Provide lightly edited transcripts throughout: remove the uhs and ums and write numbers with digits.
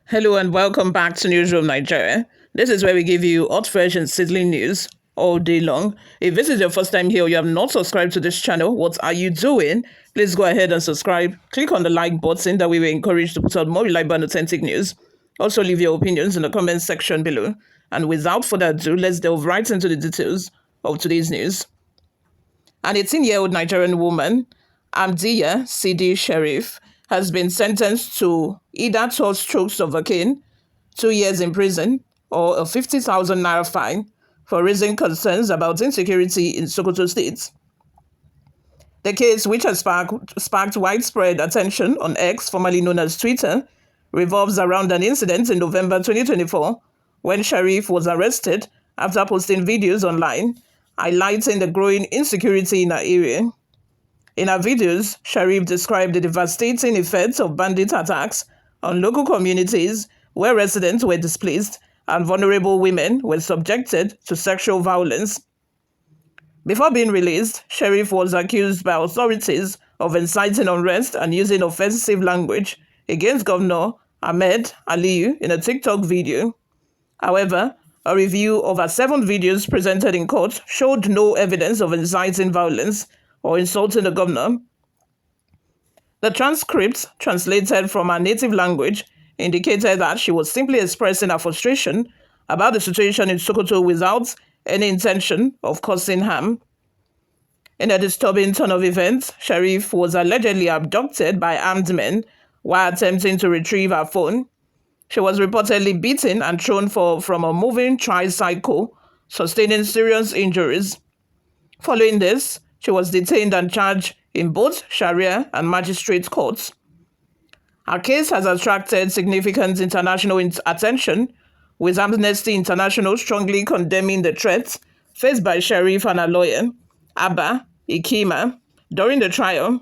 Hello and welcome back to Newsroom Nigeria. This is where we give you hot, fresh, and sizzling news all day long. If this is your first time here or you have not subscribed to this channel, what are you doing? Please go ahead and subscribe. Click on the like button that we will encourage to put out more reliable and authentic news. Also, leave your opinions in the comment section below. And without further ado, let's delve right into the details of today's news. An 18-year-old Nigerian woman, Amdiya Sidi Sharif, has been sentenced to either 12 strokes of a cane, 2 years in prison, or a 50,000 naira fine for raising concerns about insecurity in Sokoto State. The case, which has sparked widespread attention on X, formerly known as Twitter, revolves around an incident in November 2024 when Sharif was arrested after posting videos online highlighting the growing insecurity in her area. In her videos, Sharif described the devastating effects of bandit attacks on local communities where residents were displaced and vulnerable women were subjected to sexual violence. Before being released, Sharif was accused by authorities of inciting unrest and using offensive language against Governor Ahmed Aliyu in a TikTok video. However, a review of her 7 videos presented in court showed no evidence of inciting violence or insulting the governor. The transcript, translated from her native language, indicated that she was simply expressing her frustration about the situation in Sokoto without any intention of causing harm. In a disturbing turn of events, Sharif was allegedly abducted by armed men while attempting to retrieve her phone. She was reportedly beaten and thrown from a moving tricycle, sustaining serious injuries. Following this, she was detained and charged in both Sharia and magistrate courts. Her case has attracted significant international attention, with Amnesty International strongly condemning the threats faced by Sharif and her lawyer, Abba Ikima, during the trial.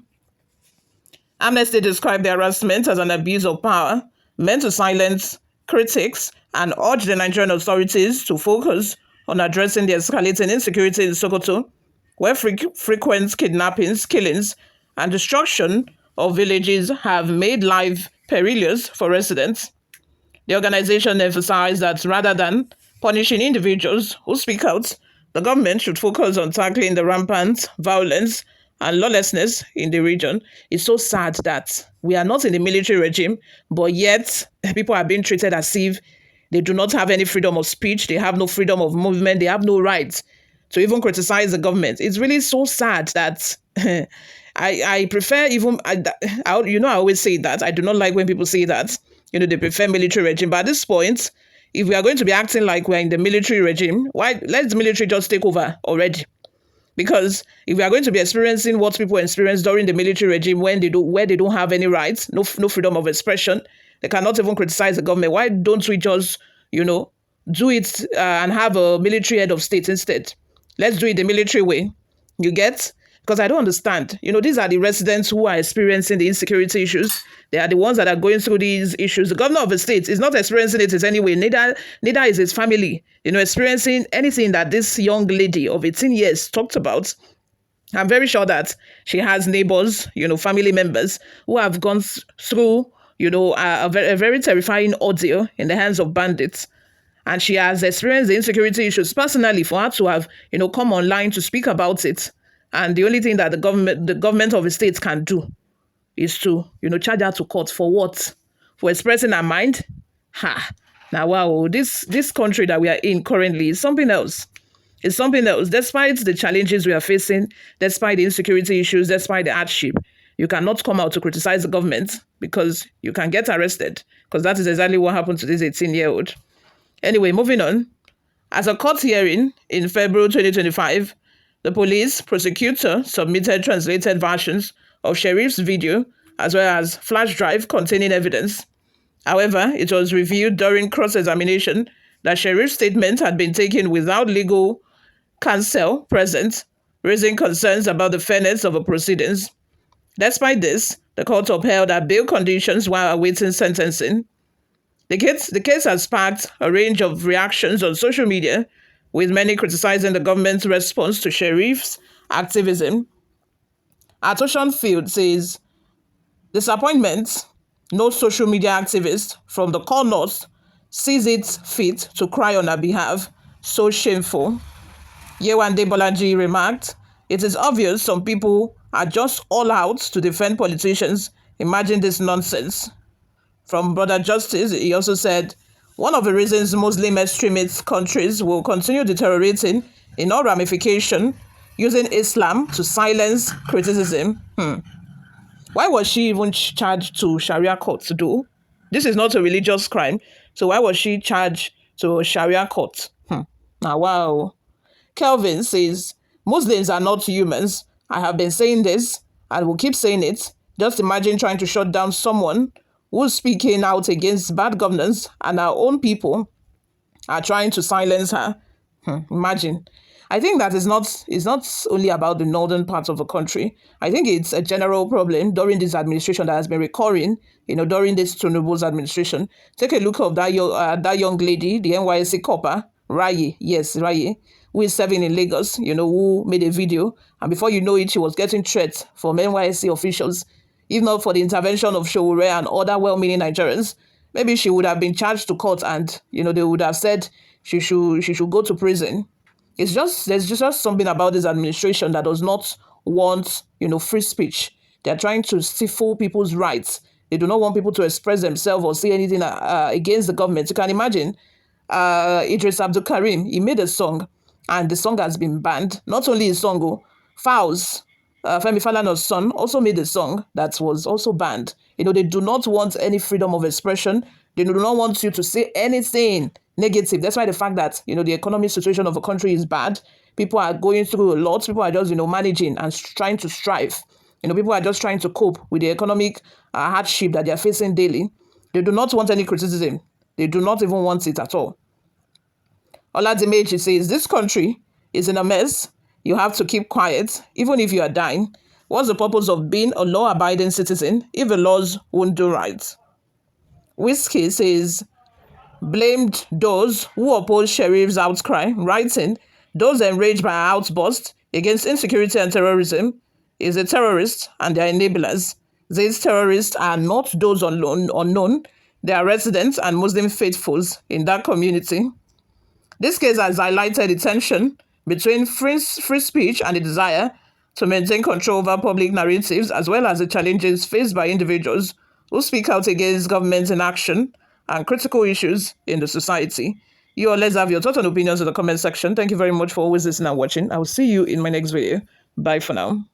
Amnesty described the harassment as an abuse of power meant to silence critics and urged the Nigerian authorities to focus on addressing the escalating insecurity in Sokoto, where frequent kidnappings, killings, and destruction of villages have made life perilous for residents. The organization emphasized that rather than punishing individuals who speak out, the government should focus on tackling the rampant violence and lawlessness in the region. It's so sad that we are not in the military regime, but yet people are being treated as if they do not have any freedom of speech, they have no freedom of movement, they have no rights to even criticize the government. It's really so sad that I prefer even, I always say that. I do not like when people say that, they prefer military regime. But at this point, if we are going to be acting like we're in the military regime, why let the military just take over already? Because if we are going to be experiencing what people experience during the military regime where they don't have any rights, no freedom of expression, they cannot even criticize the government, why don't we just, do it and have a military head of state instead? Let's do it the military way. You get? Because I don't understand. These are the residents who are experiencing the insecurity issues. They are the ones that are going through these issues. The governor of the state is not experiencing it in any way. Neither is his family, experiencing anything that this young lady of 18 years talked about. I'm very sure that she has neighbors, family members who have gone through, a very terrifying ordeal in the hands of bandits. And she has experienced the insecurity issues personally for her to have, come online to speak about it. And the only thing that the government of the state can do is to, charge her to court for what? For expressing her mind? Now, wow, this country that we are in currently is something else. It's something else. Despite the challenges we are facing, despite the insecurity issues, despite the hardship, you cannot come out to criticize the government because you can get arrested. Because that is exactly what happened to this 18-year-old. Anyway, moving on. As a court hearing in February 2025, the police prosecutor submitted translated versions of Sharif's video as well as flash drive containing evidence. However, it was revealed during cross-examination that Sharif's statement had been taken without legal counsel present, raising concerns about the fairness of the proceedings. Despite this, the court upheld her bail conditions while awaiting sentencing. The case has sparked a range of reactions on social media, with many criticizing the government's response to Sharif's activism. Atoshan Field says, disappointment No social media activist from the core north sees it fit to cry on her behalf. So shameful. Yewande Bolaji remarked, "It is obvious some people are just all out to defend politicians. Imagine this nonsense." From Brother Justice, he also said, "One of the reasons Muslim extremist countries will continue deteriorating in all ramification, using Islam to silence criticism." Why was she even charged to Sharia court to do? This is not a religious crime, so why was she charged to Sharia court? Now, wow. Kelvin says, Muslims are not humans. I have been saying this and will keep saying it. Just imagine trying to shut down someone who's speaking out against bad governance and our own people are trying to silence her. Imagine. I think that is not only about the northern part of the country. I think it's a general problem during this administration that has been recurring, during this tinubu's administration. Take a look of that young lady, the NYSC copper, Raye, yes, Raye, who is serving in Lagos, who made a video. And before you know it, she was getting threats from NYSC officials. If not for the intervention of Showore and other well-meaning Nigerians, maybe she would have been charged to court and, they would have said she should go to prison. There's just something about this administration that does not want, free speech. They're trying to stifle people's rights. They do not want people to express themselves or say anything against the government. You can imagine Idris Abdul Karim, he made a song and the song has been banned. Not only his song, Fowls, Femi Falana's son, also made a song that was also banned. They do not want any freedom of expression. They do not want you to say anything negative. That's why the fact that, the economic situation of a country is bad. People are going through a lot. People are just, managing and trying to strive. People are just trying to cope with the economic hardship that they are facing daily. They do not want any criticism. They do not even want it at all. Oladimeji says, this country is in a mess. You have to keep quiet, even if you are dying. What's the purpose of being a law-abiding citizen if the laws won't do right? Whiskey says, blamed those who oppose Sheriff's outcry, writing, those enraged by our outburst against insecurity and terrorism is a terrorist and their enablers. These terrorists are not those unknown. They are residents and Muslim faithfuls in that community. This case has highlighted the tension between free speech and the desire to maintain control over public narratives, as well as the challenges faced by individuals who speak out against government inaction and critical issues in the society. You all, let's have your thoughts and opinions in the comment section. Thank you very much for always listening and watching. I will see you in my next video. Bye for now.